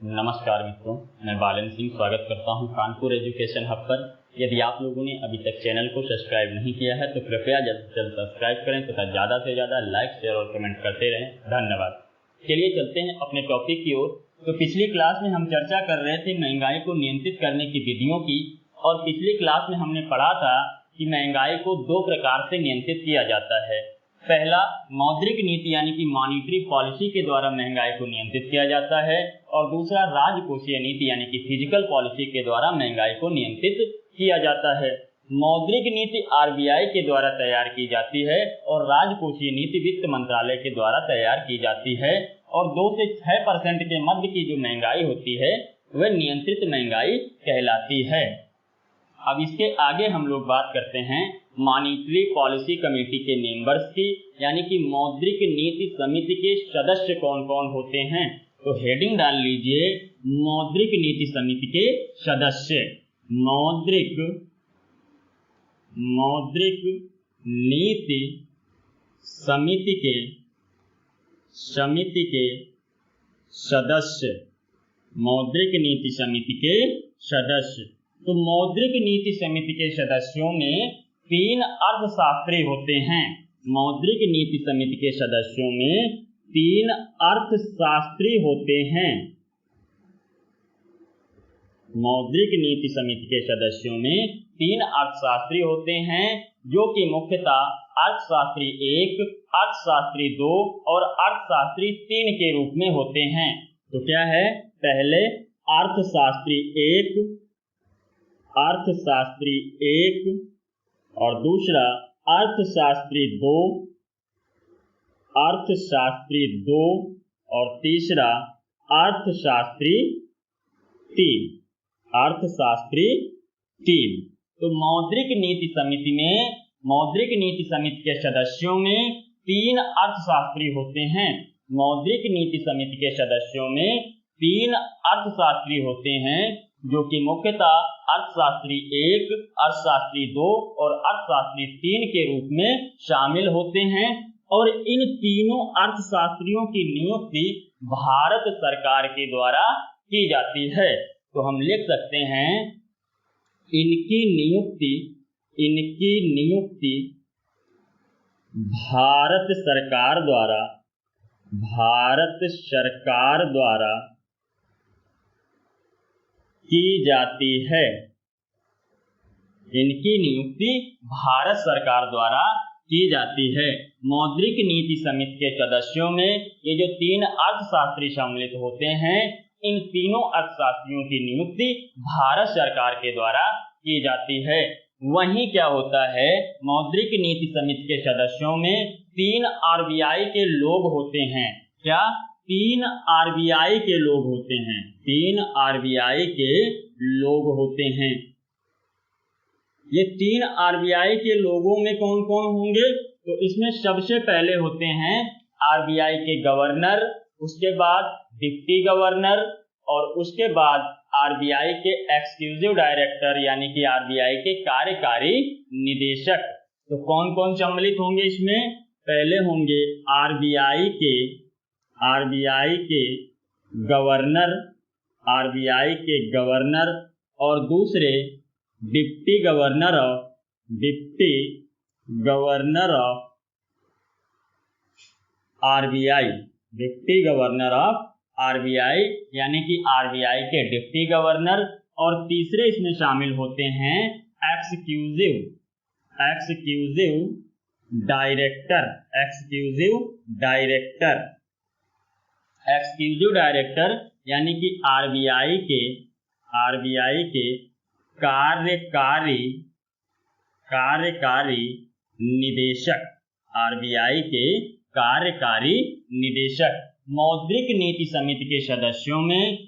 नमस्कार मित्रों, मैं बालन सिंह स्वागत करता हूं कानपुर एजुकेशन हब पर। यदि आप लोगों ने अभी तक चैनल को सब्सक्राइब नहीं किया है तो कृपया जल्द से जल्द सब्सक्राइब करें तथा ज़्यादा से ज़्यादा लाइक, शेयर और कमेंट करते रहें। धन्यवाद। चलिए चलते हैं अपने टॉपिक की ओर। तो पिछली क्लास में हम चर्चा कर रहे थे महंगाई को नियंत्रित करने की विधियों की, और पिछली क्लास में हमने पढ़ा था कि महंगाई को दो प्रकार से नियंत्रित किया जाता है। पहला, मौद्रिक नीति यानी कि मॉनिटरी पॉलिसी के द्वारा महंगाई को नियंत्रित किया जाता है, और दूसरा राजकोषीय नीति यानी कि फिजिकल पॉलिसी के द्वारा महंगाई को नियंत्रित किया जाता है। मौद्रिक नीति आरबीआई के द्वारा तैयार की जाती है और राजकोषीय नीति वित्त मंत्रालय के द्वारा तैयार की जाती है, और 2 से 6% के मध्य की जो महंगाई होती है वह नियंत्रित महंगाई कहलाती है। अब इसके आगे हम लोग बात करते हैं मॉनिटरी पॉलिसी कमेटी के मेंबर्स की, यानी कि मौद्रिक नीति समिति के सदस्य कौन कौन होते हैं। तो हेडिंग डाल लीजिए, मौद्रिक नीति समिति के सदस्य। मौद्रिक नीति समिति के सदस्य। मौद्रिक नीति समिति के सदस्य। तो मौद्रिक नीति समिति के सदस्यों में 3 अर्थशास्त्री होते हैं। मौद्रिक नीति समिति के सदस्यों में 3 अर्थशास्त्री होते हैं। मौद्रिक नीति समिति के सदस्यों में 3 अर्थशास्त्री होते हैं, जो कि मुख्यतः अर्थशास्त्री 1, अर्थशास्त्री 2 और अर्थशास्त्री 3 के रूप में होते हैं। तो क्या है? पहले अर्थशास्त्री 1 और दूसरा अर्थशास्त्री 2 और तीसरा अर्थशास्त्री 3। तो मौद्रिक नीति समिति के सदस्यों में 3 अर्थशास्त्री होते हैं। मौद्रिक नीति समिति के सदस्यों में 3 अर्थशास्त्री होते हैं, जो कि मुख्यतः अर्थशास्त्री 1, अर्थशास्त्री 2 और अर्थशास्त्री 3 के रूप में शामिल होते हैं। और इन तीनों अर्थशास्त्रियों की नियुक्ति भारत सरकार के द्वारा की जाती है। तो हम लिख सकते हैं, इनकी नियुक्ति भारत सरकार द्वारा की जाती है। इनकी नियुक्ति भारत सरकार द्वारा की जाती है। मौद्रिक नीति समिति के सदस्यों में ये जो 3 अर्थशास्त्री सम्मिलित होते हैं, इन तीनों अर्थशास्त्रियों की नियुक्ति भारत सरकार के द्वारा की जाती है। वहीं क्या होता है, मौद्रिक नीति समिति के सदस्यों में 3 आरबीआई के लोग होते हैं। क्या? 3 आरबीआई के लोग होते हैं। 3 आरबीआई के लोग होते हैं। ये 3 आरबीआई के लोगों में कौन कौन होंगे? तो इसमें सबसे पहले होते हैं आरबीआई के गवर्नर, उसके बाद डिप्टी गवर्नर, और उसके बाद आरबीआई के एक्सिक्यूटिव डायरेक्टर यानी कि आरबीआई के कार्यकारी निदेशक। तो कौन कौन सम्मिलित होंगे इसमें? पहले होंगे आरबीआई के गवर्नर, और दूसरे डिप्टी गवर्नर ऑफ आरबीआई, यानी कि आरबीआई के डिप्टी गवर्नर, और तीसरे इसमें शामिल होते हैं एक्सिक्यूटिव डायरेक्टर, यानी कि आरबीआई के कार्यकारी निदेशक। मौद्रिक नीति समिति के सदस्यों में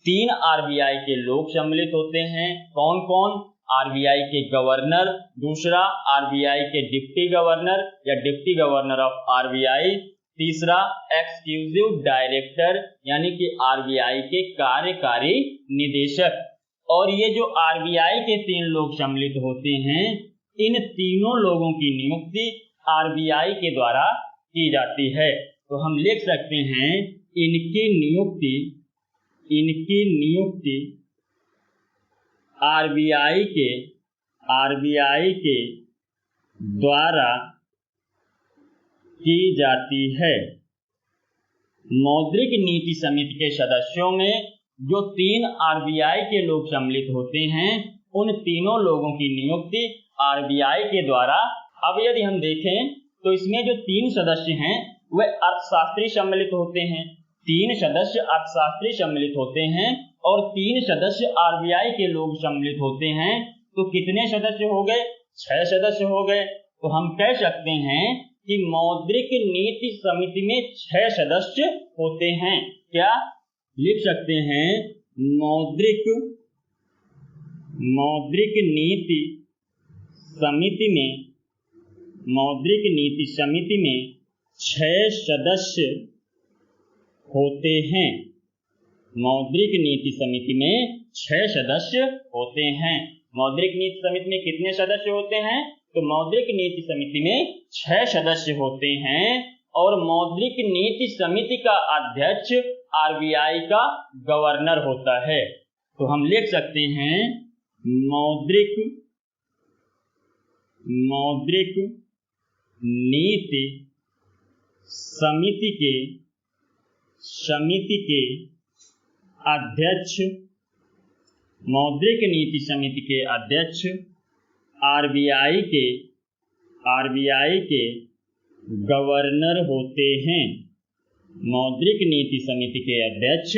3 आरबीआई के लोग सम्मिलित होते हैं। कौन कौन? आरबीआई के गवर्नर, दूसरा आरबीआई के डिप्टी गवर्नर या डिप्टी गवर्नर ऑफ आरबीआई, तीसरा एक्सिक्यूटिव डायरेक्टर यानी कि आरबीआई के कार्यकारी निदेशक। और ये जो आरबीआई के 3 लोग सम्मिलित होते हैं, इन तीनों लोगों की नियुक्ति आरबीआई के द्वारा की जाती है। तो हम लिख सकते हैं, इनकी इनकी नियुक्ति आरबीआई के द्वारा की जाती है। मौद्रिक नीति समिति के सदस्यों में जो 3 आरबीआई के लोग सम्मिलित होते हैं, उन तीनों लोगों की नियुक्ति आरबीआई के द्वारा। अब यदि हम देखें तो इसमें जो 3 सदस्य हैं वह अर्थशास्त्री सम्मिलित होते हैं, 3 सदस्य अर्थशास्त्री सम्मिलित होते हैं और 3 सदस्य आरबीआई के लोग सम्मिलित होते हैं। तो कितने सदस्य हो गए? 6 सदस्य हो गए। तो हम कह सकते हैं कि मौद्रिक नीति समिति में 6 सदस्य होते हैं। क्या लिख सकते हैं? मौद्रिक नीति समिति में 6 सदस्य होते हैं। मौद्रिक नीति समिति में 6 सदस्य होते हैं। मौद्रिक नीति समिति में कितने सदस्य होते हैं? तो मौद्रिक नीति समिति में 6 सदस्य होते हैं और मौद्रिक नीति समिति का अध्यक्ष आरबीआई का गवर्नर होता है। तो हम लिख सकते हैं मौद्रिक नीति समिति के अध्यक्ष, मौद्रिक नीति समिति के अध्यक्ष आरबीआई के गवर्नर होते हैं। मौद्रिक नीति समिति के अध्यक्ष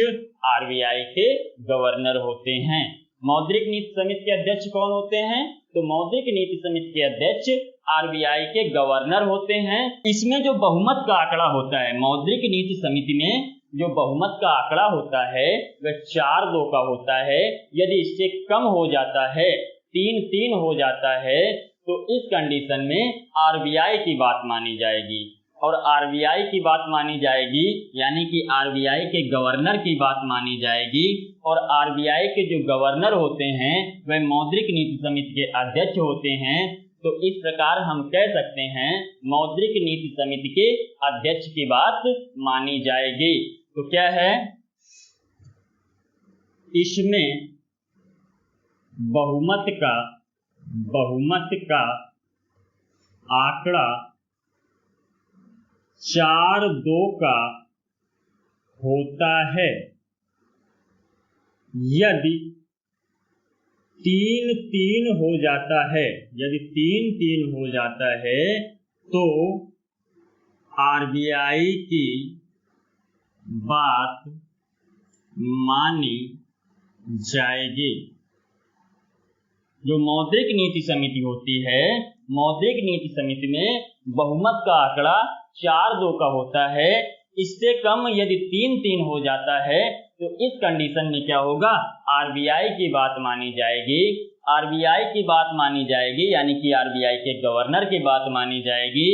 आरबीआई के गवर्नर होते हैं। मौद्रिक नीति समिति के अध्यक्ष कौन होते हैं? तो मौद्रिक नीति समिति के अध्यक्ष आरबीआई के गवर्नर होते हैं। इसमें जो बहुमत का आंकड़ा होता है, मौद्रिक नीति समिति में जो बहुमत का आंकड़ा होता है वह 4-2 का होता है। यदि इससे कम हो जाता है, 3-3 हो जाता है, तो इस कंडीशन में आरबीआई की बात मानी जाएगी। और आरबीआई की बात मानी जाएगी यानी कि आरबीआई के गवर्नर की बात मानी जाएगी। और आरबीआई के जो गवर्नर होते हैं वह मौद्रिक नीति समिति के अध्यक्ष होते हैं। तो इस प्रकार हम कह सकते हैं मौद्रिक नीति समिति के अध्यक्ष की बात मानी जाएगी। तो क्या है? इसमें बहुमत का आंकड़ा 4-2 का होता है। यदि 3-3 हो जाता है, तो आरबीआई की बात मानी जाएगी। जो मौद्रिक नीति समिति होती है, मौद्रिक नीति समिति में बहुमत का आंकड़ा 4-2 का होता है। इससे कम यदि 3-3 हो जाता है तो इस कंडीशन में क्या होगा? आरबीआई की बात मानी जाएगी। आरबीआई की बात मानी जाएगी यानी कि आरबीआई के गवर्नर की बात मानी जाएगी।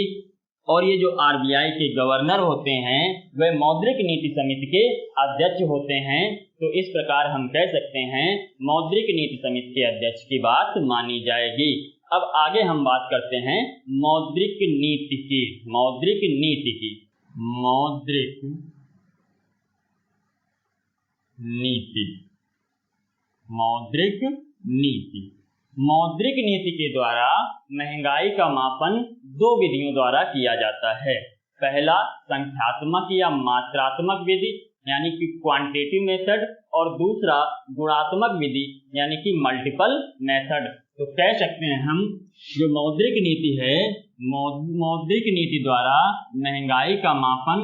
और ये जो आरबीआई के गवर्नर होते हैं वे मौद्रिक नीति समिति के अध्यक्ष होते हैं। तो इस प्रकार हम कह सकते हैं मौद्रिक नीति समिति के अध्यक्ष की बात मानी जाएगी। अब आगे हम बात करते हैं मौद्रिक नीति की। मौद्रिक नीति के द्वारा महंगाई का मापन 2 विधियों द्वारा किया जाता है। पहला संख्यात्मक या मात्रात्मक विधि यानी कि क्वांटिटेटिव मेथड, और दूसरा गुणात्मक विधि यानी कि मल्टीपल मेथड। तो कह सकते हैं हम जो मौद्रिक नीति है, मौद्रिक नीति द्वारा महंगाई का मापन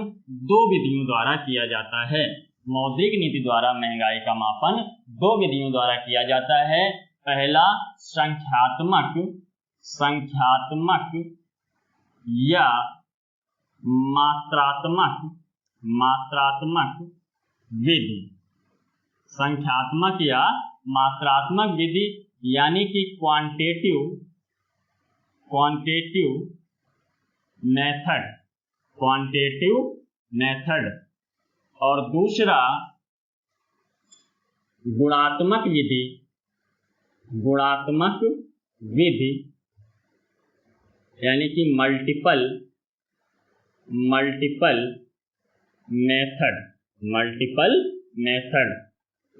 2 विधियों द्वारा किया जाता है। मौद्रिक नीति द्वारा महंगाई का मापन 2 विधियों द्वारा किया जाता है। पहला संख्यात्मक या मात्रात्मक विधि। संख्यात्मक या मात्रात्मक विधि यानी कि क्वांटिटेटिव मेथड, और दूसरा गुणात्मक विधि यानी कि मल्टीपल मेथड।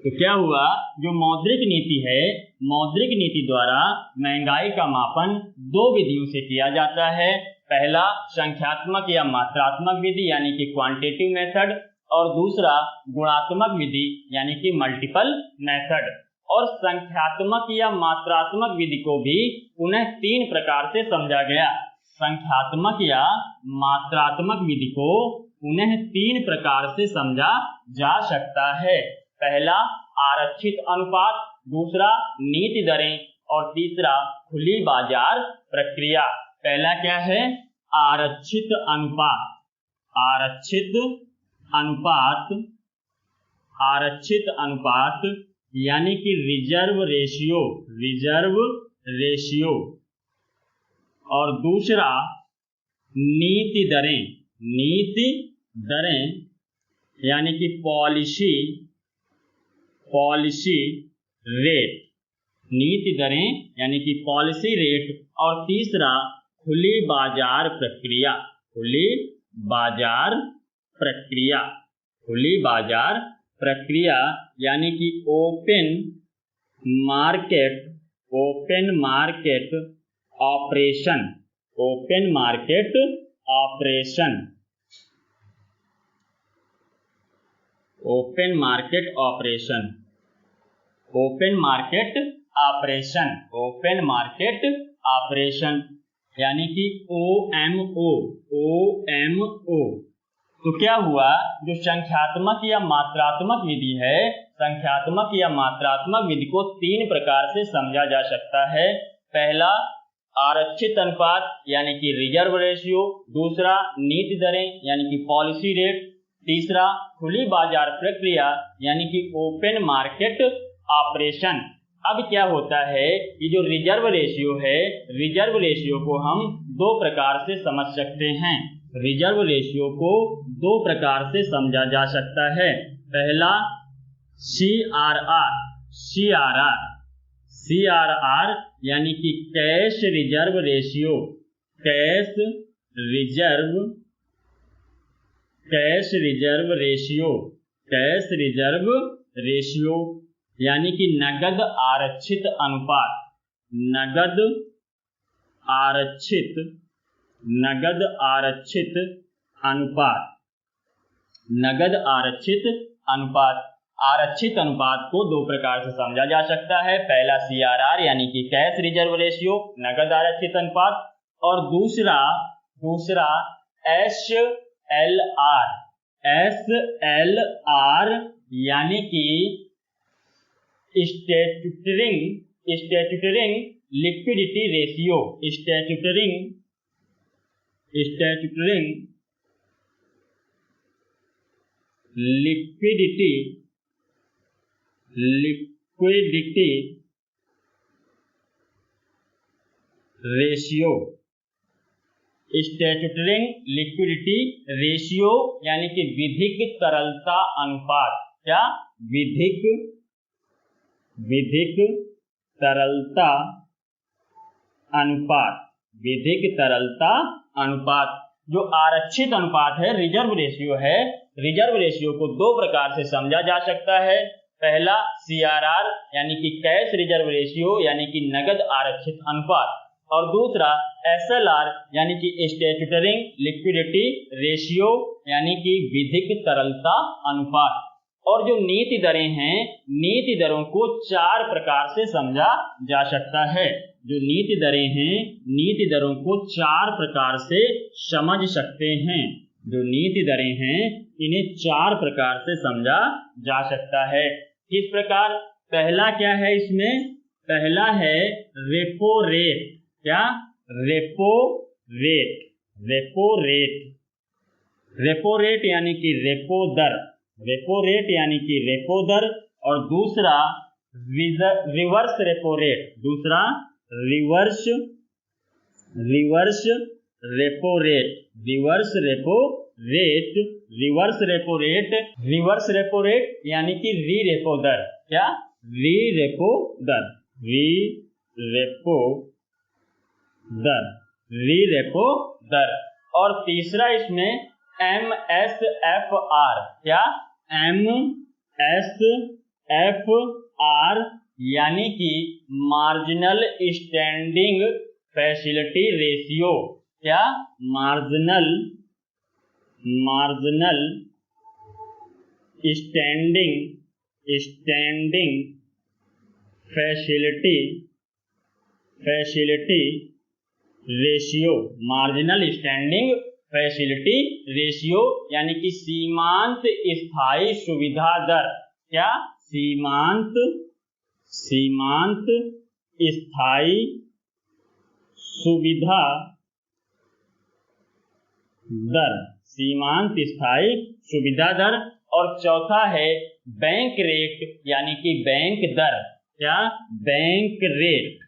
तो क्या हुआ, जो मौद्रिक नीति है, मौद्रिक नीति द्वारा महंगाई का मापन दो विधियों से किया जाता है। पहला संख्यात्मक या मात्रात्मक विधि यानी कि क्वांटिटेटिव मेथड, और दूसरा गुणात्मक विधि यानी कि मल्टीपल मेथड। और संख्यात्मक या मात्रात्मक विधि को भी पुनः तीन प्रकार से समझा गया। संख्यात्मक या मात्रात्मक विधि को पुनः तीन प्रकार से समझा जा सकता है। पहला आरक्षित अनुपात, दूसरा नीति दरें और तीसरा खुली बाजार प्रक्रिया। पहला क्या है, आरक्षित अनुपात। आरक्षित अनुपात, आरक्षित अनुपात यानी कि रिजर्व रेशियो, रिजर्व रेशियो। और दूसरा नीति दरें, नीति दरें यानी कि पॉलिसी, पॉलिसी रेट, नीति दरें यानी कि पॉलिसी रेट। और तीसरा खुली बाजार प्रक्रिया, खुली बाजार प्रक्रिया, खुली बाजार प्रक्रिया यानी कि open market, open market operation, open market operation, open market operation, open market operation, open market operation यानी कि OMO, OMO। तो क्या हुआ, जो संख्यात्मक या मात्रात्मक विधि है, संख्यात्मक या मात्रात्मक विधि को तीन प्रकार से समझा जा सकता है। पहला आरक्षित अनुपात यानी कि रिजर्व रेशियो, दूसरा नीति दरें यानी कि पॉलिसी रेट, तीसरा खुली बाजार प्रक्रिया यानी कि ओपन मार्केट ऑपरेशन। अब क्या होता है कि जो रिजर्व रेशियो है, रिजर्व रेशियो को हम दो प्रकार से समझ सकते हैं। रिजर्व रेशियो को दो प्रकार से समझा जा सकता है। पहला CRR, CRR, CRR यानी कि cash reserve ratio, cash reserve, cash reserve ratio, cash reserve ratio यानी कि नगद आरक्षित अनुपात, नगद आरक्षित, नगद आरक्षित अनुपात, नगद आरक्षित अनुपात। आरक्षित अनुपात को दो प्रकार से समझा जा सकता है। पहला CRR यानी कि कैश रिजर्व रेशियो, नगद आरक्षित अनुपात, और दूसरा SLR, SLR यानी कि statutory liquidity ratio, statutory liquidity ratio, statutory liquidity ratio यानी कि विधिक तरलता अनुपात। क्या, विधिक तरलता अनुपात, विधिक तरलता अनुपात। जो आरक्षित अनुपात है, रिजर्व रेशियो है, रिजर्व रेशियो को दो प्रकार से समझा जा सकता है। पहला CRR यानी कि कैश रिजर्व रेशियो यानी कि नगद आरक्षित अनुपात, और दूसरा SLR यानी कि स्टैट्यूटरिंग लिक्विडिटी रेशियो यानी कि विधिक तरलता अनुपात। और जो नीति दरें हैं, नीति दरों को चार प्रकार से समझा जा सकता है। जो नीति दरें हैं, नीति दरों को चार प्रकार से समझ सकते हैं। जो नीति दरें हैं, इन्हें चार प्रकार से समझा जा सकता है। किस प्रकार? पहला क्या है इसमें? पहला है रेपो रेट। क्या? Repo rate. Repo rate, repo rate यानी कि रेपो दर, रेपो रेट यानी कि रेपो दर। और दूसरा रिवर्स रेपो रेट, दूसरा reverse repo rate, reverse repo rate, reverse repo rate, reverse repo rate यानी कि री रेपो दर। क्या? री रेपो दर, री रेपो दर, री रेपो दर। और तीसरा इसमें MSFR। क्या? MSFR, FR यानी कि मार्जिनल स्टैंडिंग फैसिलिटी रेशियो। क्या? Marginal standing facility ratio. Marginal standing facility ratio यानी कि सीमांत स्थायी सुविधा दर। क्या? सीमांत स्थायी सुविधा दर। सीमांत स्थायी सुविधा दर। और चौथा है बैंक रेट यानी कि बैंक दर। क्या? बैंक रेट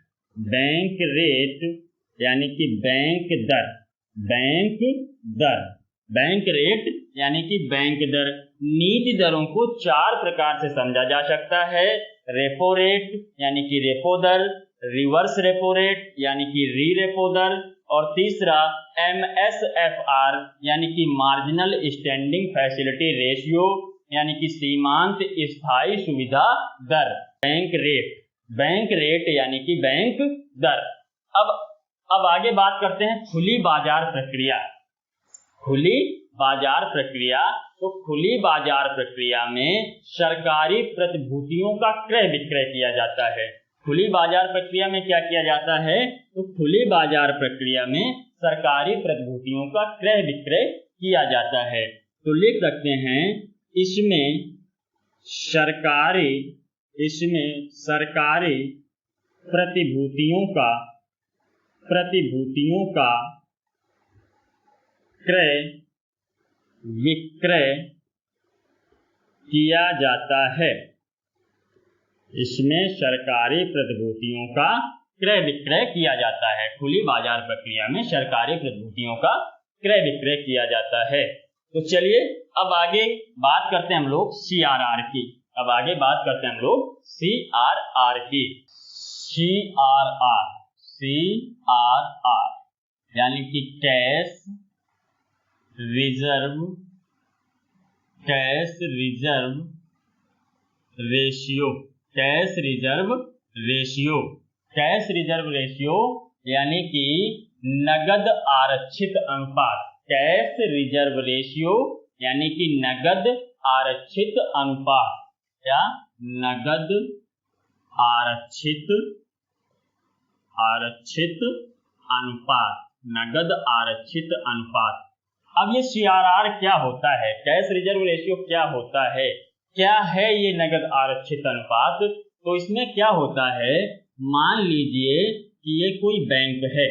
यानी कि बैंक दर। बैंक रेट यानी कि बैंक दर। नीति दरों को 4 प्रकार से समझा जा सकता है। रेपो रेट यानी कि रेपो दर, रिवर्स रेपो रेट यानी कि री रेपो दर, और तीसरा MSFR यानी कि मार्जिनल स्टैंडिंग फैसिलिटी रेशियो यानी कि सीमांत स्थायी सुविधा दर। बैंक रेट यानी कि बैंक दर। अब आगे बात करते हैं खुली बाजार प्रक्रिया। खुली बाजार प्रक्रिया। तो खुली बाजार प्रक्रिया में सरकारी प्रतिभूतियों का क्रय विक्रय किया जाता है। खुली बाजार प्रक्रिया में क्या किया जाता है? तो खुली बाजार प्रक्रिया में सरकारी प्रतिभूतियों का क्रय विक्रय किया जाता है। तो लिख सकते हैं इसमें सरकारी प्रतिभूतियों का क्रय विक्रय किया जाता है। इसमें सरकारी प्रतिभूतियों का क्रय विक्रय किया जाता है। खुली बाजार प्रक्रिया में सरकारी प्रतिभूतियों का क्रय विक्रय किया जाता है। तो चलिए अब आगे बात करते हैं हम लोग CRR की। CRR की। CRR यानी कि cash reserve ratio. Cash reserve ratio यानी कि नगद आरक्षित अनुपात। कैश रिजर्व रेशियो यानी कि नगद आरक्षित अनुपात। क्या? नगद आरक्षित अनुपात। अब ये CRR क्या होता है? कैश रिजर्व रेशियो क्या होता है? क्या है ये नगद आरक्षित अनुपात? तो इसमें क्या होता है, मान लीजिए कि ये कोई बैंक है,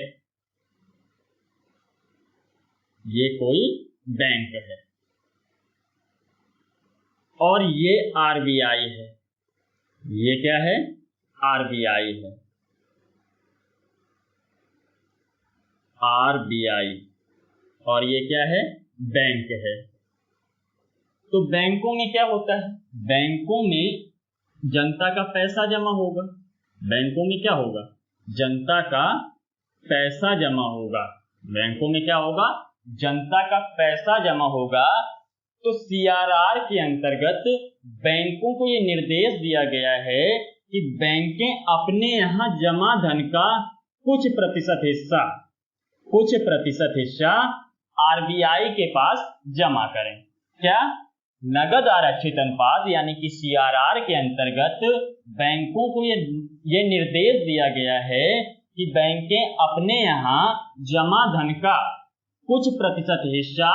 और ये RBI है। ये क्या है? RBI है। और ये क्या है? बैंक है। तो बैंकों में क्या होता है? बैंकों में जनता का पैसा जमा होगा। बैंकों में क्या होगा? जनता का पैसा जमा होगा। बैंकों में क्या होगा? जनता का पैसा जमा होगा। तो CRR के अंतर्गत बैंकों को ये निर्देश दिया गया है कि बैंकें अपने यहाँ जमा धन का कुछ प्रतिशत हिस्सा RBI के पास जमा करें। क्या? नगद आरक्षित अनुपात यानी कि CRR के अंतर्गत बैंकों को ये निर्देश दिया गया है कि बैंकें अपने यहाँ जमा धन का कुछ प्रतिशत हिस्सा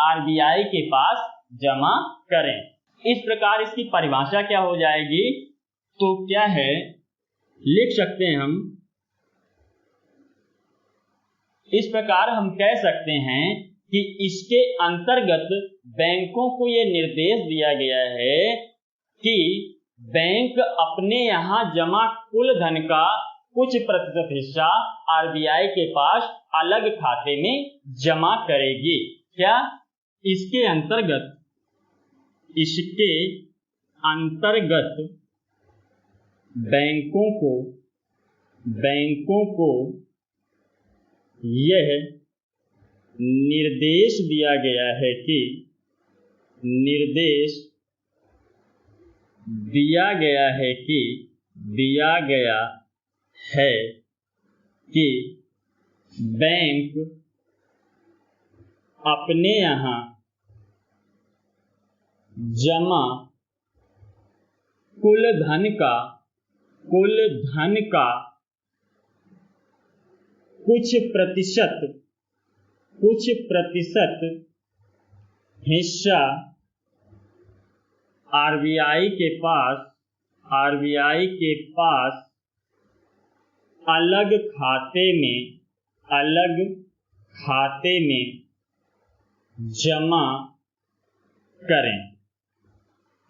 RBI के पास जमा करें। इस प्रकार इसकी परिभाषा क्या हो जाएगी? तो क्या है, लिख सकते हैं हम इस प्रकार हम कह सकते हैं कि इसके अंतर्गत बैंकों को यह निर्देश दिया गया है कि बैंक अपने यहाँ जमा कुल धन का कुछ प्रतिशत हिस्सा RBI के पास अलग खाते में जमा करेगी। क्या? इसके अंतर्गत बैंकों को यह निर्देश दिया गया है कि बैंक अपने यहाँ जमा कुल धन का कुछ प्रतिशत हिस्सा आरबीआई के पास अलग खाते में जमा करें।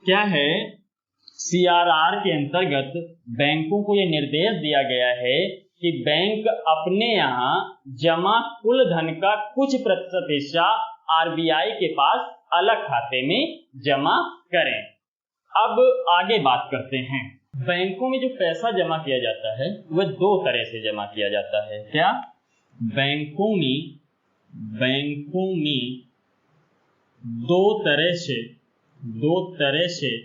क्या है, सीआरआर के अंतर्गत बैंकों को यह निर्देश दिया गया है कि बैंक अपने यहाँ जमा कुल धन का कुछ प्रतिशत हिस्सा आरबीआई के पास अलग खाते में जमा करें। अब आगे बात करते हैं। बैंकों में जो पैसा जमा किया जाता है वह दो तरह से जमा किया जाता है। क्या? बैंकों में दो तरह से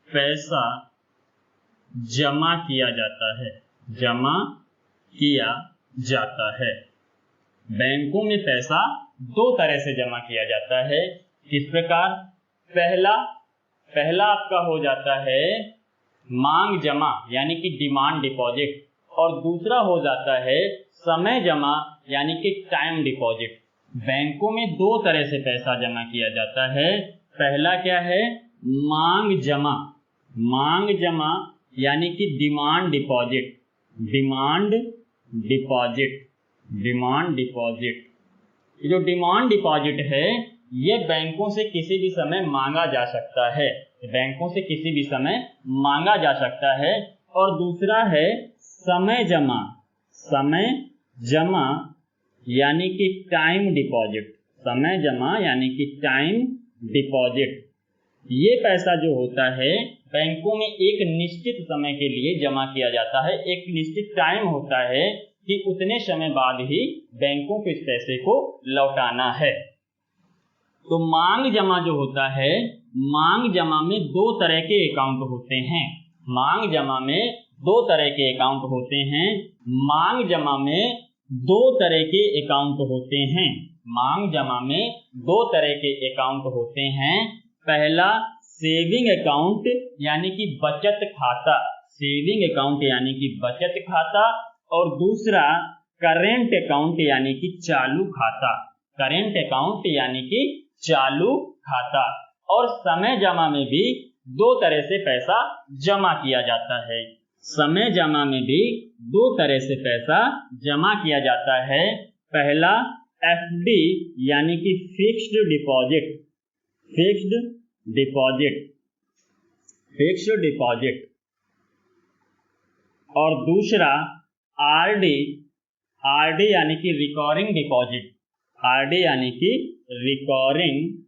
पैसा जमा किया जाता है। बैंकों में पैसा दो तरह से जमा किया जाता है। किस प्रकार? पहला आपका हो जाता है मांग जमा यानी कि डिमांड डिपॉजिट, और दूसरा हो जाता है समय जमा यानी कि टाइम डिपॉजिट। बैंकों में दो तरह से पैसा जमा किया जाता है। पहला क्या है? मांग जमा यानी कि डिमांड डिपॉजिट। जो डिमांड डिपॉजिट है ये बैंकों से किसी भी समय मांगा जा सकता है। और दूसरा है समय जमा यानी कि टाइम डिपॉजिट। ये पैसा जो होता है बैंकों में एक निश्चित समय के लिए जमा किया जाता है। एक निश्चित टाइम होता है कि उतने समय बाद ही बैंकों को इस पैसे को लौटाना है। तो मांग जमा जो होता है, मांग जमा में दो तरह के अकाउंट होते हैं। मांग जमा में दो तरह के अकाउंट होते हैं। पहला सेविंग अकाउंट यानी कि बचत खाता, और दूसरा करेंट अकाउंट यानी कि चालू खाता। और समय जमा में भी दो तरह से पैसा जमा किया जाता है। पहला एफडी यानी कि फिक्स्ड डिपॉजिट, और दूसरा आरडी यानी कि रिकरिंग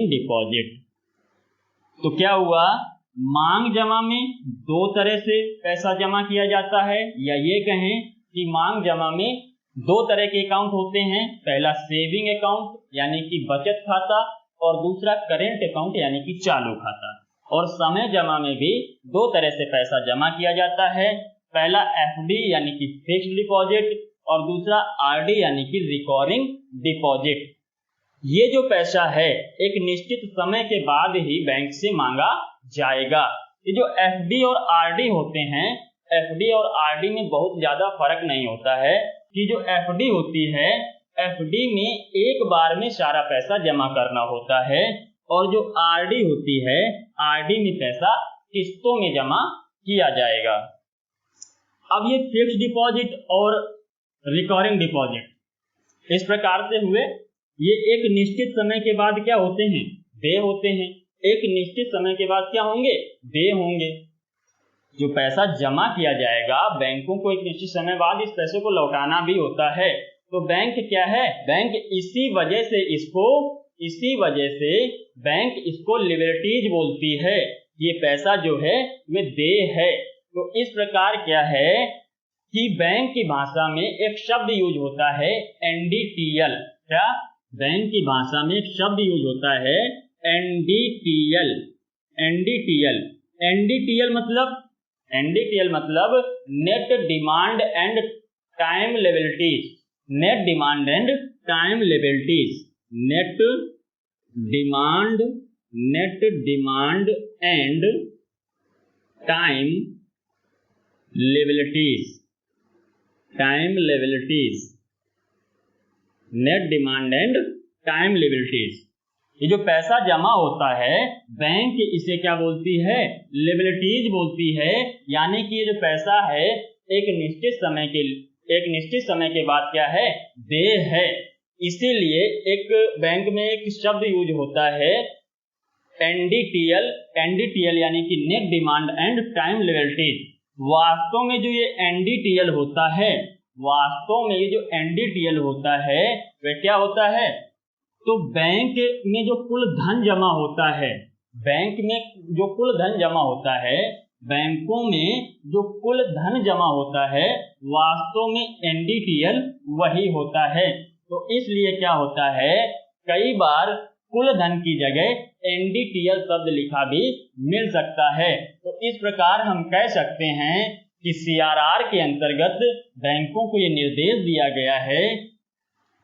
डिपॉजिट। तो क्या हुआ? मांग जमा में दो तरह से पैसा जमा किया जाता है, या ये कहें कि मांग जमा में दो तरह के अकाउंट होते हैं। पहला सेविंग अकाउंट यानी कि बचत खाता, और दूसरा करेंट अकाउंट यानी कि चालू खाता। और समय जमा में भी दो तरह से पैसा जमा किया जाता है। पहला एफडी यानी कि फिक्स्ड डिपॉजिट, और दूसरा आरडी यानी कि रिकरिंग डिपॉजिट। ये जो पैसा है एक निश्चित समय के बाद ही बैंक से मांगा जाएगा। ये जो एफडी और आरडी होते हैं, एफडी और आरडी में बहुत ज्यादा फर्क नहीं होता है कि जो एफडी होती है, एफडी में एक बार में सारा पैसा जमा करना होता है, और जो आरडी होती है, आरडी में पैसा किस्तों में जमा किया जाएगा। अब ये फिक्स्ड डिपॉजिट और रिकरिंग डिपॉजिट इस प्रकार से हुए। ये एक निश्चित समय के बाद क्या होते हैं? देय होते हैं। एक निश्चित समय के बाद क्या होंगे? देय होंगे। जो पैसा जमा किया जाएगा, बैंकों को एक निश्चित समय बाद इस पैसे को लौटाना भी होता है। तो बैंक क्या है? बैंक इसी वजह से बैंक इसको लिबर्टीज बोलती है। ये पैसा जो है वे देय है। तो इस प्रकार क्या है कि बैंक की भाषा में एक शब्द यूज होता है NDTL। क्या? बैंक की भाषा में एक शब्द यूज होता है एनडीटीएल। एनडीटीएल एनडीटीएल मतलब net demand and time liabilities. Net demand and time liabilities. Net demand and time liabilities. Time liabilities. Net demand and time liabilities. ये जो पैसा जमा होता है बैंक इसे क्या बोलती है? लिएबिलिटीज बोलती है। यानी कि ये जो पैसा है एक निश्चित समय के बाद क्या है? देय है। इसीलिए एक बैंक में एक शब्द यूज होता है एनडीटीएल यानी कि नेट डिमांड एंड टाइम लिएबिलिटीज। वास्तव में जो ये एनडीटीएल होता है, वह क्या होता है? तो बैंक में जो कुल धन जमा होता है, बैंकों में जो कुल धन जमा होता है वास्तव में एनडीटीएल वही होता है। तो इसलिए क्या होता है, कई बार कुल धन की जगह एनडीटीएल शब्द लिखा भी मिल सकता है। तो इस प्रकार हम कह सकते हैं कि सीआरआर के अंतर्गत बैंकों को ये निर्देश दिया गया है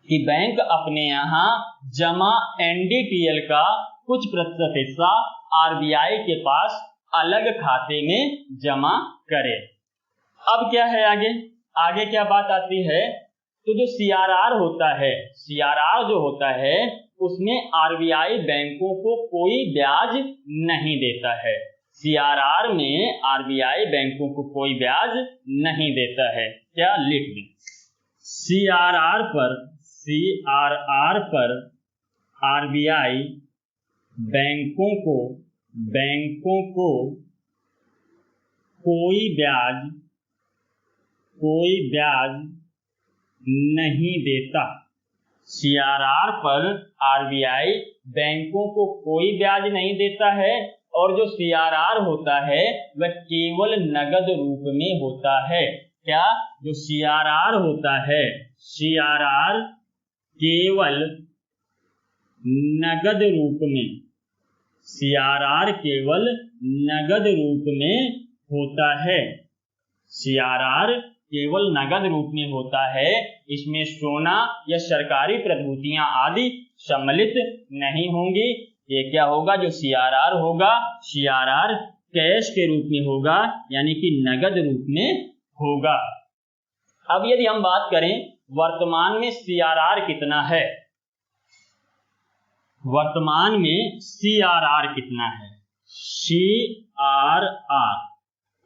कि बैंक अपने यहाँ जमा एनडीटीएल का कुछ प्रतिशत हिस्सा आरबीआई के पास अलग खाते में जमा करे। अब क्या है आगे क्या बात आती है? तो जो सीआरआर होता है उसमें आरबीआई बैंकों को कोई ब्याज नहीं देता है। सीआरआर में आरबीआई बैंकों को कोई ब्याज नहीं देता है। क्या लिख दें? सीआरआर पर आरबीआई बैंकों को कोई ब्याज नहीं देता। सीआरआर पर आरबीआई बैंकों को कोई ब्याज नहीं देता है और जो सीआरआर होता है वह केवल नगद रूप में होता है। क्या? जो सीआरआर होता है, सीआरआर केवल नगद रूप में, सीआरआर केवल नगद रूप में होता है। सीआरआर केवल नगद रूप में होता है। इसमें सोना या सरकारी प्रतिभूतियां आदि सम्मिलित नहीं होंगी। ये क्या होगा? जो सीआरआर होगा, सीआरआर कैश के रूप में होगा यानी कि नगद रूप में होगा। अब यदि हम बात करें वर्तमान में सीआरआर कितना है, वर्तमान में सीआरआर कितना है? सीआरआर,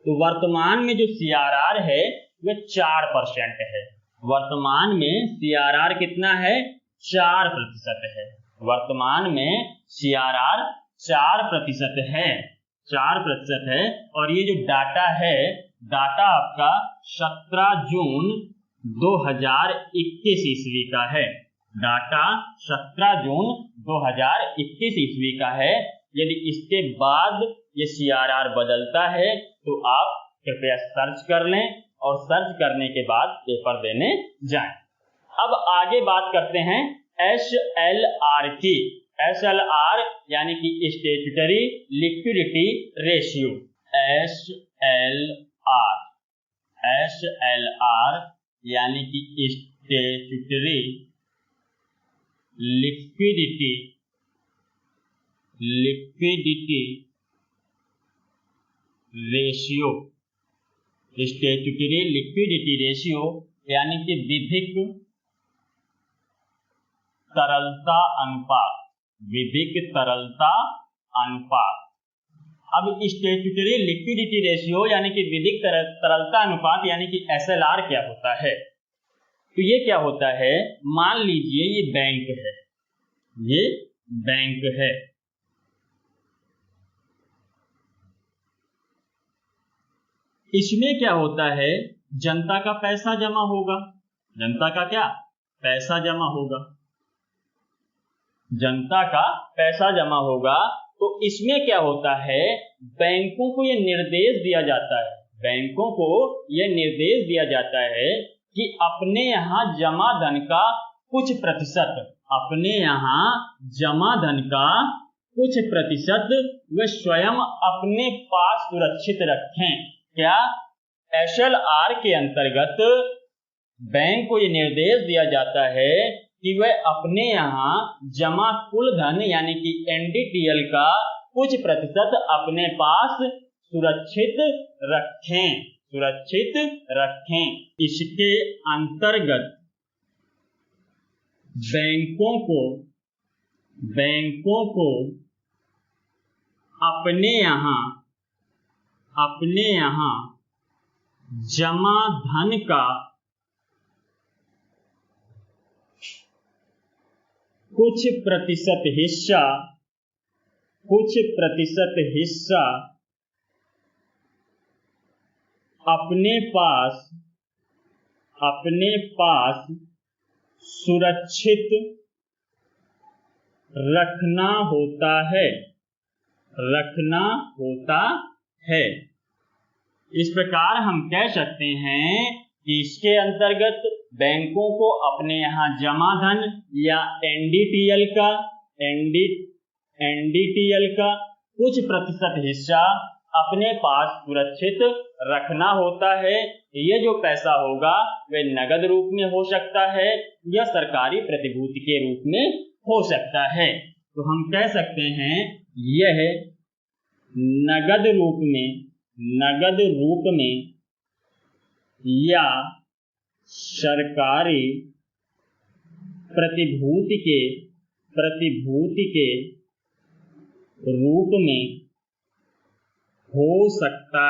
तो वर्तमान में जो सीआरआर है वह 4% है। वर्तमान में सीआरआर कितना है? 4% है। वर्तमान में सीआरआर 4% है, 4% है। और ये जो डाटा है, डाटा आपका 17 जून 2021 ईस्वी का है। डाटा 17 जून 2021 ईस्वी का है। यदि इसके बाद ये सीआरआर बदलता है तो आप कृपया सर्च कर लें और सर्च करने के बाद पेपर देने जाएं। अब आगे बात करते हैं एसएलआर की। एसएलआर यानी कि स्टैट्यूटरी लिक्विडिटी रेशियो। एसएलआर यानी कि statutory liquidity ratio. Statutory liquidity ratio यानी कि विधिक तरलता अनुपात। विधिक तरलता अनुपात। अब स्टैट्यूटरी लिक्विडिटी रेशियो यानी कि विधिक तरलता अनुपात यानी कि एसएलआर क्या होता है? तो ये क्या होता है? मान लीजिए ये बैंक है, ये बैंक है। इसमें क्या होता है? जनता का पैसा जमा होगा। जनता का क्या? पैसा जमा होगा। जनता का पैसा जमा होगा। तो इसमें क्या होता है? बैंकों को यह निर्देश दिया जाता है, बैंकों को यह निर्देश दिया जाता है कि अपने यहाँ जमा धन का कुछ प्रतिशत, अपने यहाँ जमा धन का कुछ प्रतिशत वे स्वयं अपने पास सुरक्षित रखें। क्या? SLR के अंतर्गत बैंक को ये निर्देश दिया जाता है कि वह अपने यहाँ जमा कुल धन यानी कि NDTL का कुछ प्रतिशत अपने पास सुरक्षित रखें, सुरक्षित रखें। इसके अंतर्गत बैंकों को अपने यहाँ जमा धन का कुछ प्रतिशत हिस्सा अपने पास सुरक्षित रखना होता है। इस प्रकार हम कह सकते हैं कि इसके अंतर्गत बैंकों को अपने यहाँ जमा धन या NDTL का कुछ प्रतिशत हिस्सा अपने पास सुरक्षित रखना होता है। ये जो पैसा होगा वह नगद रूप में हो सकता है या सरकारी प्रतिभूति के रूप में हो सकता है। तो हम कह सकते हैं यह नगद रूप में या सरकारी प्रतिभूति के रूप में हो सकता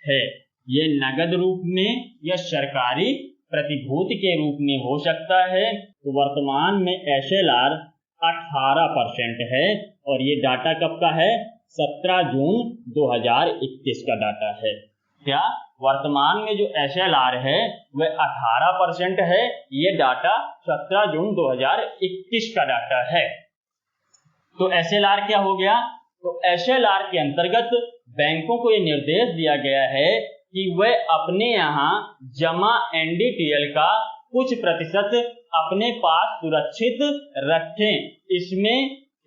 है। ये नगद रूप में या सरकारी प्रतिभूति के रूप में हो सकता है। तो वर्तमान में SLR 18% है और ये डाटा कब का है? 17 जून 2021 का डाटा है। क्या? वर्तमान में जो SLR है वह 18% है। ये डाटा 17 जून 2021 का डाटा है। तो SLR क्या हो गया? तो SLR के अंतर्गत बैंकों को ये निर्देश दिया गया है कि वह अपने यहाँ जमा NDTL का कुछ प्रतिशत अपने पास सुरक्षित रखें।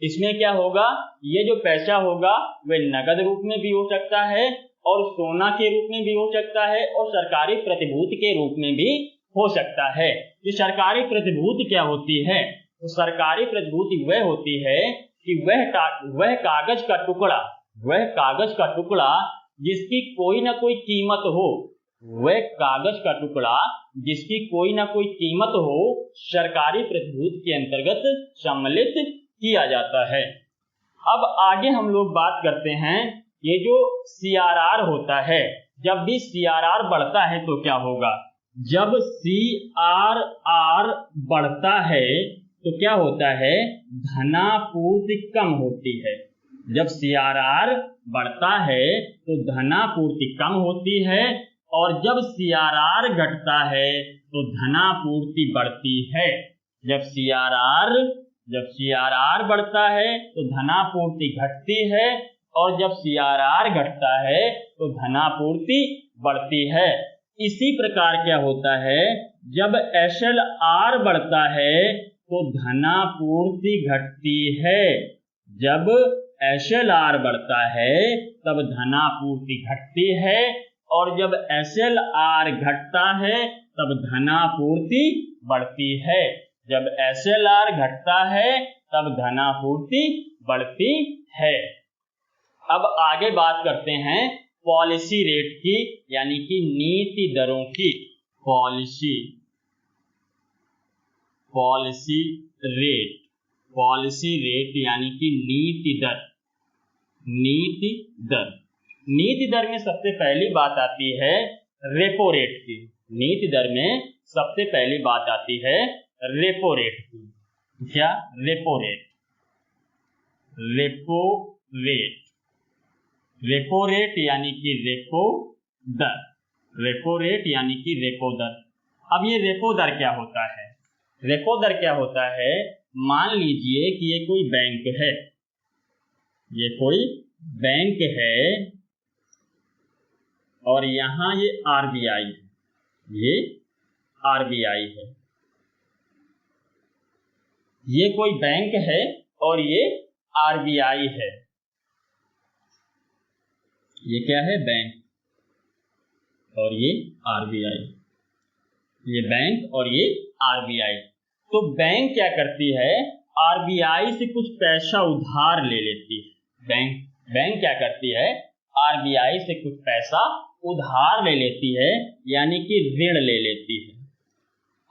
इसमें क्या होगा? ये जो पैसा होगा वह नगद रूप में भी हो सकता है और सोना के रूप में भी हो सकता है और सरकारी प्रतिभूति के रूप में भी हो सकता है। ये सरकारी प्रतिभूति क्या होती है? तो सरकारी प्रतिभूति वह होती है कि वह कागज का टुकड़ा जिसकी कोई ना कोई कीमत हो, वह कागज का टुकड़ा जिसकी कोई ना कोई कीमत हो सरकारी प्रतिभूति के अंतर्गत सम्मिलित किया जाता है। अब आगे हम लोग बात करते हैं, ये जो CRR होता है, जब भी CRR बढ़ता है तो क्या होगा? जब CRR बढ़ता है तो क्या होता है? धनापूर्ति कम होती है। जब CRR बढ़ता है तो धनापूर्ति कम होती है और जब CRR घटता है तो धनापूर्ति बढ़ती है। जब CRR बढ़ता है तो धनापूर्ति घटती है और जब CRR घटता है तो धनापूर्ति बढ़ती है। इसी प्रकार क्या होता है? जब SLR बढ़ता है तो धनापूर्ति घटती है। जब SLR बढ़ता है तब धनापूर्ति घटती है और जब SLR घटता है तब धनापूर्ति बढ़ती है। जब SLR घटता है तब धनापूर्ति बढ़ती है। अब आगे बात करते हैं पॉलिसी रेट की, यानी कि नीति दरों की। पॉलिसी रेट यानी कि नीति दर में सबसे पहली बात आती है रेपो रेट की। नीति दर में सबसे पहली बात आती है रेपो रेट की। क्या? रेपो रेट यानी कि रेपो दर। अब ये रेपो दर क्या होता है? रेपो दर क्या होता है? मान लीजिए कि ये कोई बैंक है और यहाँ ये RBI है, ये आरबीआई है। ये कोई बैंक है और ये आरबीआई है। ये क्या है? बैंक और ये आरबीआई। ये बैंक और ये आरबीआई। तो बैंक क्या करती है? आरबीआई से कुछ पैसा उधार ले लेती है। बैंक क्या करती है? आरबीआई से कुछ पैसा उधार ले लेती है, यानी कि ऋण ले लेती है,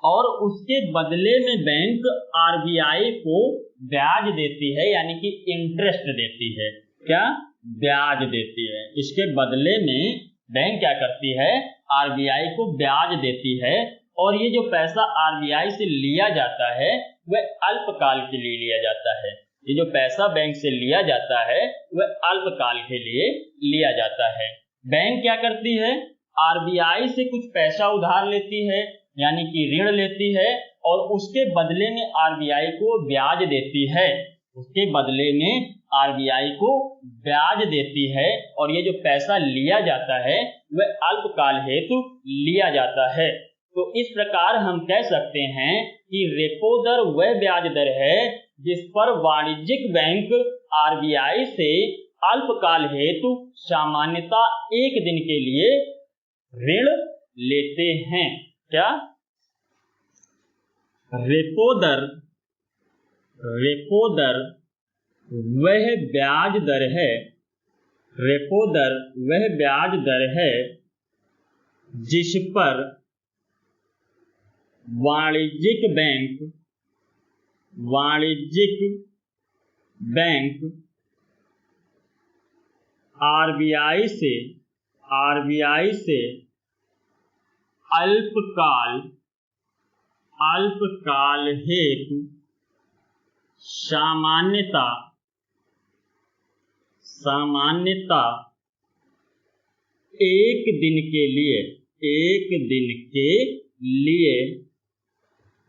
और उसके बदले में बैंक आरबीआई को ब्याज देती है, यानी कि इंटरेस्ट देती है। क्या? ब्याज देती है। इसके बदले में बैंक क्या करती है? आरबीआई को ब्याज देती है, और ये जो पैसा आरबीआई से लिया जाता है वह अल्पकाल के लिए लिया जाता है। ये जो पैसा बैंक से लिया जाता है वह अल्पकाल के लिए लिया जाता है। बैंक क्या करती है? आरबीआई से कुछ पैसा उधार लेती है, यानी कि ऋण लेती है, और उसके बदले में आरबीआई को ब्याज देती है। उसके बदले में आरबीआई को ब्याज देती है, और ये जो पैसा लिया जाता है वह अल्पकाल हेतु लिया जाता है। तो इस प्रकार हम कह सकते हैं कि रेपो दर वह ब्याज दर है जिस पर वाणिज्यिक बैंक आरबीआई से अल्पकाल हेतु सामान्यता 1 दिन के लिए ऋण लेते हैं। क्या? रेपो दर वह ब्याज दर है। रेपो दर वह ब्याज दर है जिस पर वाणिज्यिक बैंक आरबीआई से अल्पकाल हेतु सामान्यता 1 दिन के लिए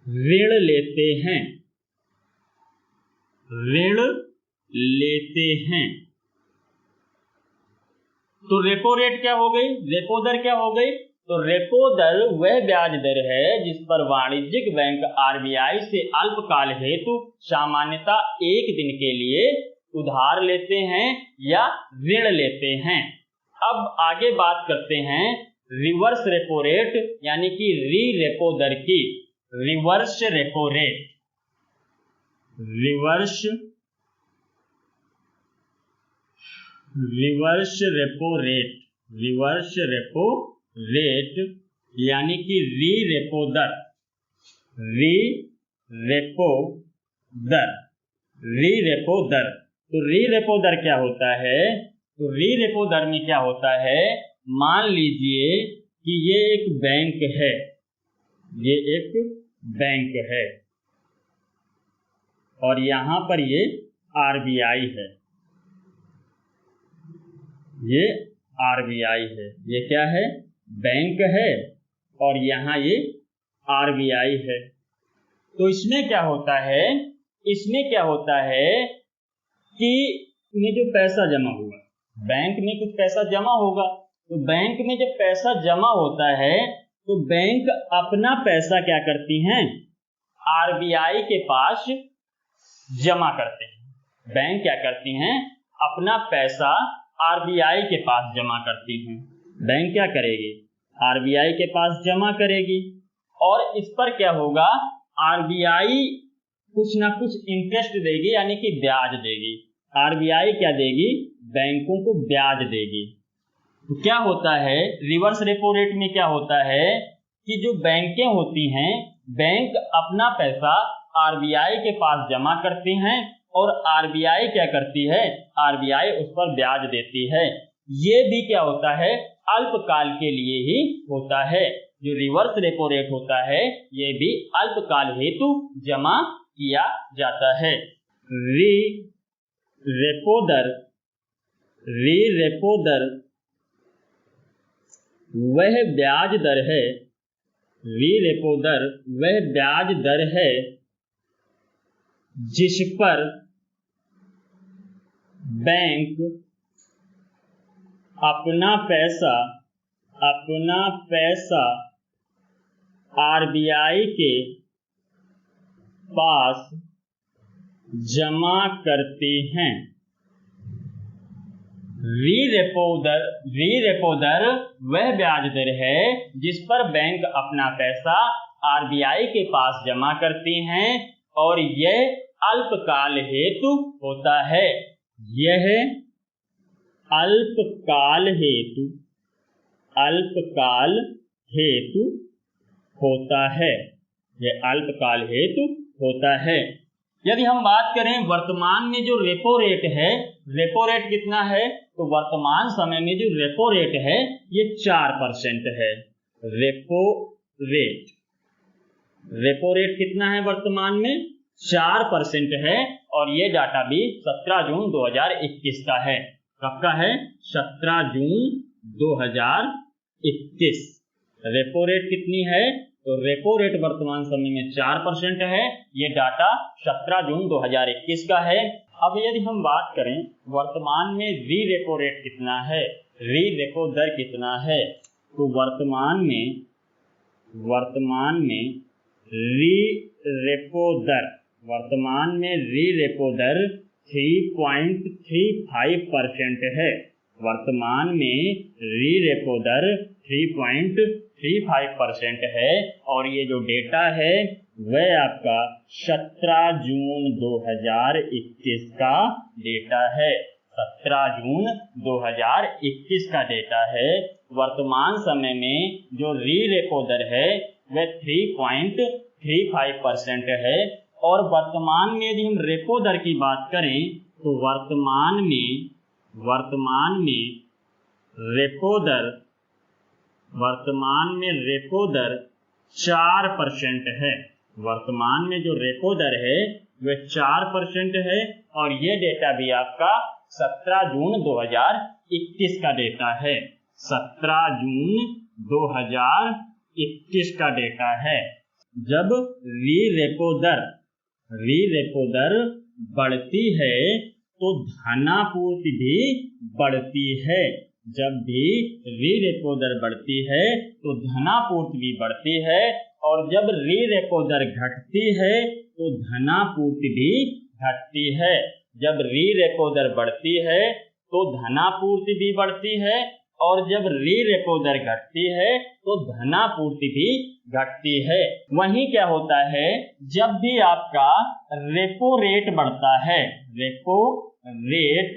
ऋण लेते हैं। तो रेपो रेट क्या हो गई? रेपो दर क्या हो गई? तो रेपो दर वह ब्याज दर है जिस पर वाणिज्यिक बैंक आरबीआई से अल्पकाल हेतु सामान्यता 1 दिन के लिए उधार लेते हैं या ऋण लेते हैं। अब आगे बात करते हैं रिवर्स रेपो रेट, यानी कि री रेपो दर की। रिवर्स रेपो रेट यानी कि री रेपो दर। तो री रेपो दर क्या होता है? तो री रेपो दर में क्या होता है? मान लीजिए कि ये एक बैंक है और यहां पर ये आरबीआई है। ये क्या है? बैंक है, और यहां ये आरबीआई है। तो इसमें क्या होता है? कि में जो पैसा जमा हुआ, बैंक में कुछ पैसा जमा होगा, तो बैंक में जब पैसा जमा होता है तो बैंक अपना पैसा क्या करती हैं? आरबीआई के पास जमा करते हैं। बैंक क्या करती हैं? अपना पैसा आरबीआई के पास जमा करती हैं। बैंक क्या करेगी? आरबीआई के पास जमा करेगी, और इस पर क्या होगा? आरबीआई कुछ ना कुछ इंटरेस्ट देगी, यानी कि ब्याज देगी। आरबीआई क्या देगी? बैंकों को ब्याज देगी। तो क्या होता है रिवर्स रेपो रेट में? क्या होता है कि जो बैंकें होती हैं, बैंक अपना पैसा आरबीआई के पास जमा करती हैं, और आरबीआई क्या करती है? आरबीआई उस पर ब्याज देती है। ये भी क्या होता है? अल्पकाल के लिए ही होता है। जो रिवर्स रेपो रेट होता है ये भी अल्पकाल हेतु जमा किया जाता है। री रेपो दर वह ब्याज दर है। री रेपो दर वह ब्याज दर है जिस पर बैंक अपना पैसा आरबीआई के पास जमा करती हैं। रेपो दर वह ब्याज दर है जिस पर बैंक अपना पैसा आरबीआई के पास जमा करती हैं और यह अल्पकाल हेतु होता है। यह अल्पकाल हेतु होता है। यह अल्पकाल हेतु होता है। यदि हम बात करें वर्तमान में जो रेपो रेट है, रेपो रेट कितना है, तो वर्तमान समय में जो रेपो रेट है ये 4% है। रेपो रेट कितना है वर्तमान में? 4% है। और ये डाटा भी 17 जून 2021 का है। कब का है? 17 जून 2021। रेपो रेट कितनी है? तो रेपो रेट वर्तमान समय में 4% है। ये डाटा 17 जून 2021 का है। अब यदि हम बात करें वर्तमान में री रेपो रेट कितना है, री रेपो दर कितना है, तो वर्तमान में री रेपो दर 3.35% है। वर्तमान में री रेपो दर 3.35% है। और ये जो डेटा है वह आपका 17 जून 2021 का डेटा है। 17 जून 2021 का डेटा है। वर्तमान समय में जो री रेपो दर है वह 3.35% है। और वर्तमान में यदि हम रेपो दर की बात करें तो वर्तमान में रेपो दर 4% है। वर्तमान में जो रेपो दर है वह 4% है। और ये डेटा भी आपका 17 जून 2021 का डेटा है। 17 जून 2021 का डेटा है। जब री रेपो दर बढ़ती है तो धनापूर्ति भी बढ़ती है। जब भी री रेपो दर बढ़ती है तो धनापूर्ति भी बढ़ती है। और जब री रेपो दर घटती है तो धनापूर्ति भी घटती है। जब री रेपो दर बढ़ती है तो धनापूर्ति भी बढ़ती है। और जब री रेपो दर घटती है तो धनापूर्ति भी घटती है। वहीं क्या होता है, जब भी आपका रेपो रेट बढ़ता है, रेपो रेट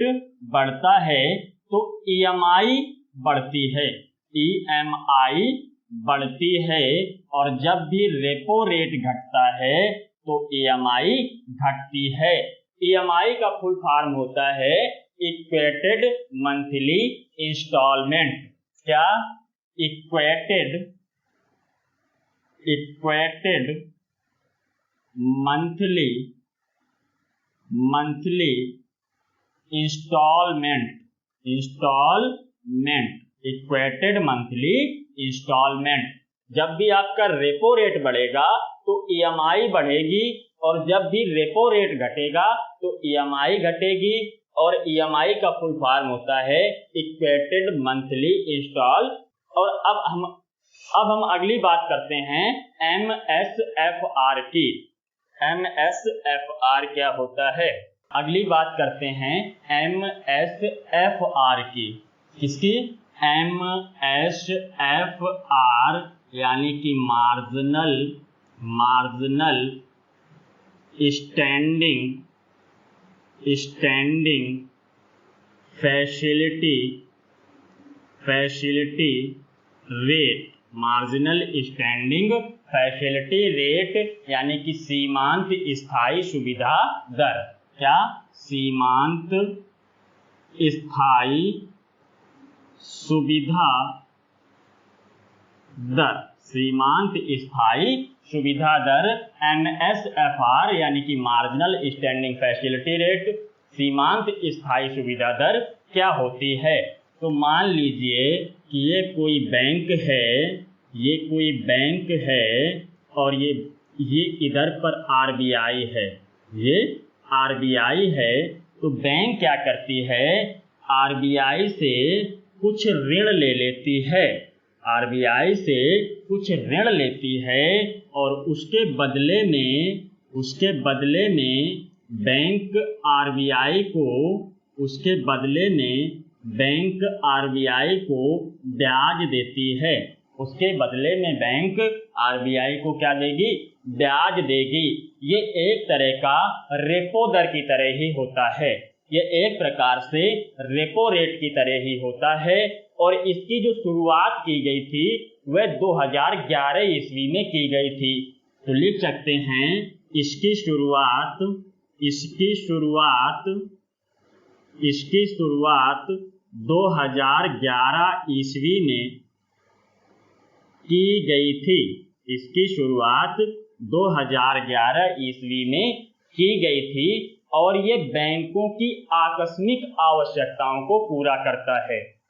बढ़ता है तो ईएमआई बढ़ती है, ईएमआई बढ़ती है। और जब भी रेपो रेट घटता है तो ईएमआई घटती है। ईएमआई का फुल फॉर्म होता है इक्वेटेड मंथली इंस्टॉलमेंट। क्या? Equated monthly instalment. Equated monthly instalment. जब भी आपका रेपो रेट बढ़ेगा तो ईएमआई बढ़ेगी। और जब भी रेपो रेट घटेगा तो ईएमआई घटेगी। और ईएमआई का फुल फॉर्म होता है इक्वेटेड मंथली इंस्टॉल। और अब हम अगली बात करते हैं एमएसएफआर की। एमएसएफआर क्या होता है? अगली बात करते हैं एमएसएफआर की। किसकी? एमएसएफआर यानी कि marginal standing facility rate. Marginal standing facility rate यानी कि सीमांत स्थायी सुविधा दर। क्या? सीमांत स्थायी सुविधा दर। सीमांत स्थायी सुविधा दर एमएसएफआर यानी कि मार्जिनल स्टैंडिंग फैसिलिटी रेट, सीमांत स्थायी सुविधा दर क्या होती है? तो मान लीजिए कि ये कोई बैंक है और ये इधर पर आरबीआई है, ये आरबीआई है। तो बैंक क्या करती है? आरबीआई से कुछ ऋण ले लेती है। आरबीआई से कुछ ऋण लेती है और उसके बदले में बैंक आरबीआई को ब्याज देती है। उसके बदले में बैंक आरबीआई को क्या देगी? ब्याज देगी। ये एक तरह का रेपो दर की तरह ही होता है। ये एक प्रकार से रेपो रेट की तरह ही होता है और इसकी जो शुरुआत की गई थी वह 2011 ईस्वी में की गई थी। तो लिख सकते हैं इसकी शुरुआत 2011 ईस्वी में की गई थी। इसकी शुरुआत 2011 ईस्वी में की गई थी और ये बैंकों की आकस्मिक आवश्यकताओं को पूरा करता है।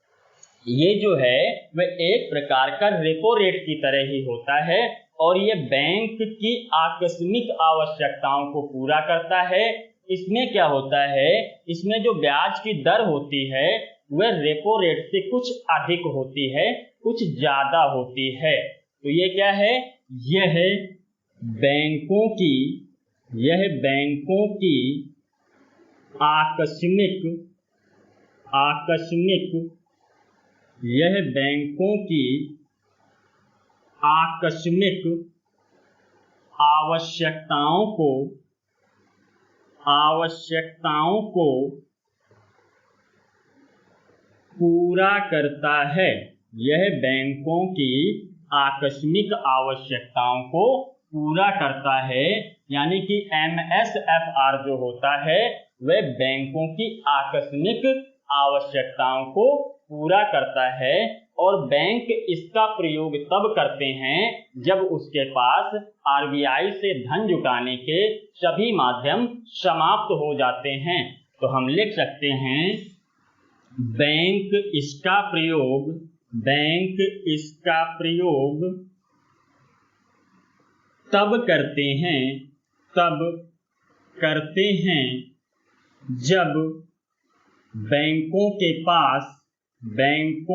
ये जो है वह एक प्रकार का रेपो रेट की तरह ही होता है और ये बैंक की आकस्मिक आवश्यकताओं को पूरा करता है। इसमें क्या होता है? इसमें जो ब्याज की दर होती है वह रेपो रेट से कुछ अधिक होती है, कुछ ज्यादा होती है। तो ये क्या है? यह बैंकों की आकस्मिक आवश्यकताओं को पूरा करता है। यह बैंकों की आकस्मिक आवश्यकताओं को पूरा करता है। यानी कि MSFR जो होता है वह बैंकों की आकस्मिक आवश्यकताओं को पूरा करता है और बैंक इसका प्रयोग तब करते हैं जब उसके पास आरबीआई से धन जुटाने के सभी माध्यम समाप्त हो जाते हैं। तो हम लिख सकते हैं बैंक इसका प्रयोग तब करते हैं जब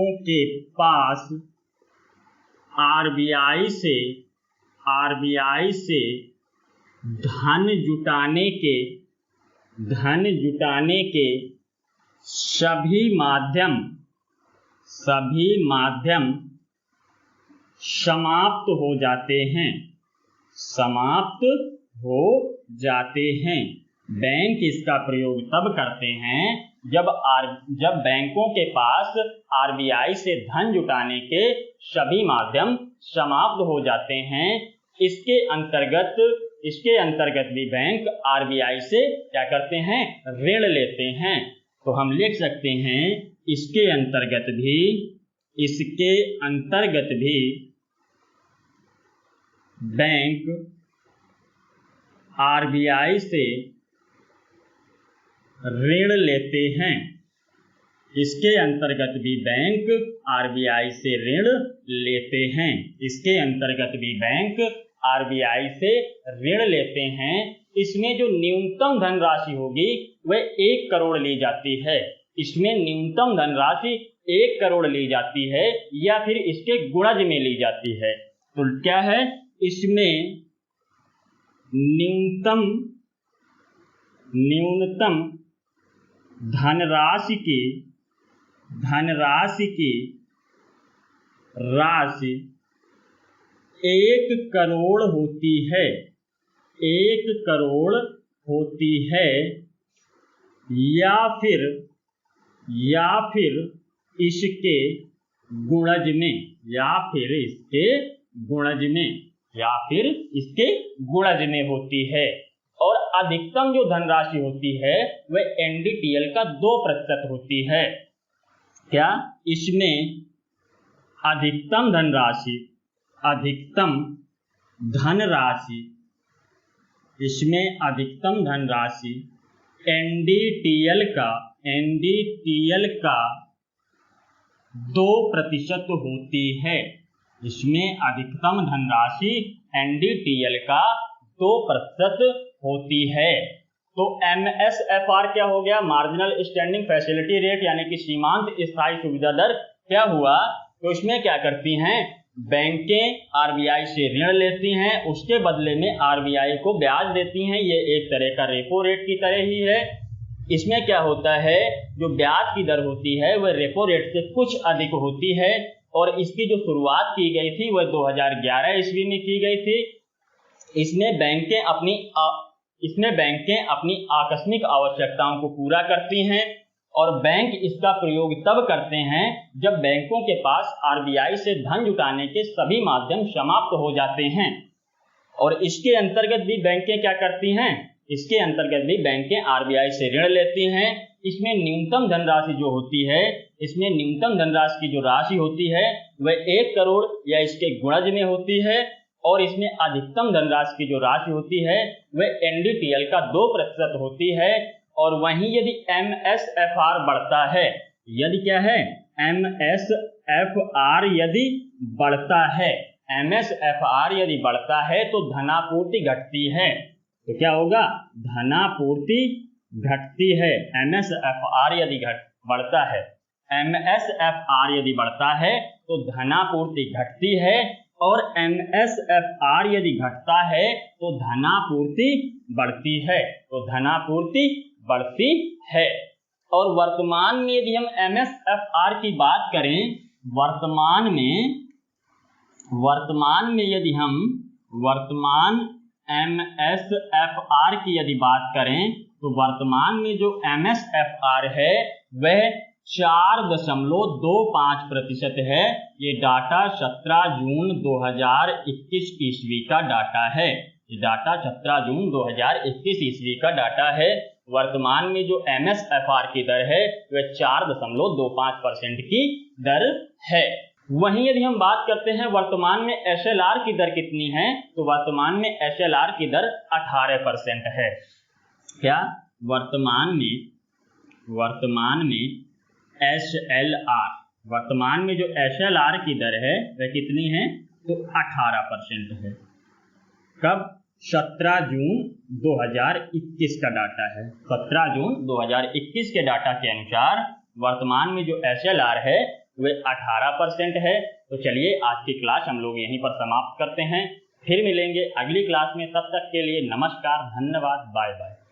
बैंकों के पास आरबीआई से धन जुटाने के सभी माध्यम समाप्त हो जाते हैं। बैंक इसका प्रयोग तब करते हैं जब बैंकों के पास आरबीआई से धन जुटाने के सभी माध्यम समाप्त हो जाते हैं। इसके अंतर्गत भी बैंक आरबीआई से क्या करते हैं? ऋण लेते हैं। तो हम लिख सकते हैं इसके अंतर्गत भी बैंक आरबीआई से ऋण लेते हैं। इसके अंतर्गत भी बैंक आरबीआई से ऋण लेते हैं। इसमें जो न्यूनतम धनराशि होगी वह 1 करोड़ ली जाती है। इसमें न्यूनतम धनराशि 1 करोड़ ली जाती है या फिर इसके गुणज में ली जाती है। तो क्या है? इसमें न्यूनतम धनराशि की राशि 1 करोड़ होती है। 1 करोड़ होती है या फिर इसके गुणज में होती है। और अधिकतम जो धनराशि होती है वह NDTL का 2% होती है। क्या? इसमें अधिकतम धनराशि NDTL का 2% होती है। इसमें अधिकतम धनराशि NDTL का 2% होती है। तो MSFR क्या हो गया? मार्जिनल स्टैंडिंग फैसिलिटी रेट यानी कि सीमांत स्थायी सुविधा दर क्या हुआ? तो इसमें क्या करती हैं, बैंकें आरबीआई से ऋण लेती हैं, उसके बदले में आरबीआई को ब्याज देती हैं। ये एक तरह का रेपो रेट की तरह ही है। इसमें क्या होता है, जो ब्याज की दर होती है वह रेपो रेट से कुछ अधिक होती है और इसकी जो शुरुआत की गई थी वह 2011 ईस्वी में की गई थी। इसमें बैंकें अपनी आकस्मिक आवश्यकताओं को पूरा करती हैं और बैंक इसका प्रयोग तब करते हैं जब बैंकों के पास आरबीआई से धन जुटाने के सभी माध्यम समाप्त हो जाते हैं। और इसके अंतर्गत भी बैंकें क्या करती हैं, इसके अंतर्गत भी बैंकें आरबीआई से ऋण लेती हैं। इसमें न्यूनतम धनराशि जो होती है, इसमें न्यूनतम धनराशि की जो राशि होती है वह 1 करोड़ या इसके गुणज में होती है और इसमें अधिकतम धनराशि की जो राशि होती है वह एनडीटीएल का 2% होती है। और वहीं यदि एमएसएफआर बढ़ता है, यदि क्या है, एमएसएफआर यदि बढ़ता है, एमएसएफआर यदि बढ़ता है तो धनापूर्ति घटती है। तो क्या होगा, धनापूर्ति घटती है। एमएसएफआर यदि बढ़ता है, एमएसएफआर यदि बढ़ता है तो धनापूर्ति घटती है और एमएसएफआर यदि घटता है तो धनापूर्ति बढ़ती है। तो धनापूर्ति बढ़ती है। और वर्तमान में यदि हम एमएसएफआर की बात करें, वर्तमान में यदि हम वर्तमान एमएसएफआर की यदि बात करें तो वर्तमान में जो एमएसएफआर है वह 4.25% है। ये डाटा 17 जून 2021 ईस्वी का डाटा है। ये डाटा 17 जून 2021 ईस्वी का डाटा है। वर्तमान में जो एमएसएफआर की दर है वह 4.25% की दर है। वहीं यदि हम बात करते हैं वर्तमान में एसएलआर की दर कितनी है, तो वर्तमान में एसएलआर की दर 18% है। क्या वर्तमान में एसएलआर, वर्तमान में जो एसएलआर की दर है वह कितनी है, तो 18% है। कब, 17 जून 2021 का डाटा है। 17 जून 2021 के डाटा के अनुसार वर्तमान में जो एसएलआर है वह 18% है। तो चलिए आज की क्लास हम लोग यहीं पर समाप्त करते हैं। फिर मिलेंगे अगली क्लास में, तब तक के लिए नमस्कार, धन्यवाद, बाय बाय।